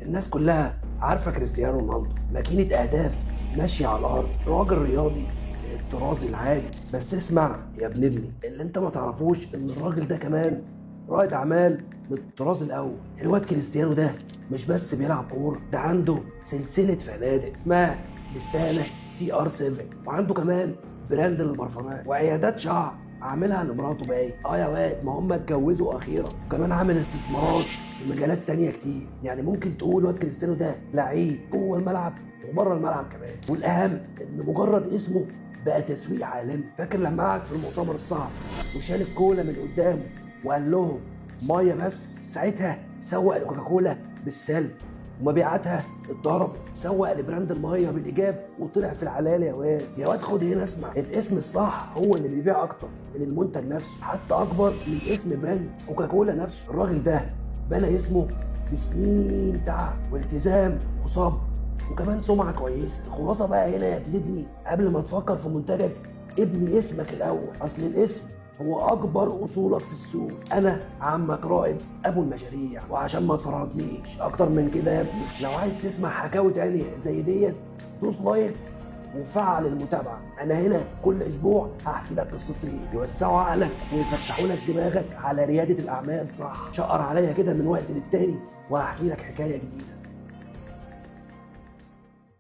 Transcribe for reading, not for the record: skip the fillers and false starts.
الناس كلها عارفه كريستيانو رونالدو، ماكينه اهداف ماشيه على الارض، راجل رياضي الطراز العالي. بس اسمع يا ابن ابني، اللي انت ما تعرفوش ان الراجل ده كمان رائد اعمال من الطراز الاول. الواد كريستيانو ده مش بس بيلعب كوره، ده عنده سلسله فنادق اسمها مستانه CR7، وعنده كمان براند للبرفانات وعيادات شعر عاملها لمراته باين. يا واد، ما هم اتجوزوا اخيرا، وكمان عامل استثمارات في مجالات تانية كتير. يعني ممكن تقول واد كريستيانو ده لعيب جوه الملعب وبره الملعب كمان. والاهم ان مجرد اسمه بقى تسويق عالمي. فاكر لما قعد في المؤتمر الصحفي وشال الكولا من قدامه وقال لهم ميه بس؟ ساعتها سوق لكوكاكولا بالسلب ومبيعاتها اتضربت، سوق لبراند الميه بالايجاب وطلع في العلالي. يا واد خد هنا اسمع، الاسم الصح هو اللي بيبيع اكتر من المنتج نفسه، حتى اكبر من اسم براند كوكاكولا نفسه. الراجل ده بنى اسمه بسنين تعب والتزام وصبر وكمان سمعه كويسه. الخلاصه بقى هنا يا ابني، قبل ما تفكر في منتجك ابني اسمك الاول، اصل الاسم هو اكبر اصولك في السوق. انا عمك رائد ابو المشاريع، وعشان ما تفرضنيش اكتر من كده يا ابني، لو عايز تسمع حكاوي تانية زي ديت دوس لايك وفعل المتابعه. انا هنا كل اسبوع هحكي لك قصتين يوسعوا عقلك ويفتحوا لك دماغك على رياده الاعمال صح. شقر عليا كده من وقت للتاني وهحكي لك حكايه جديده.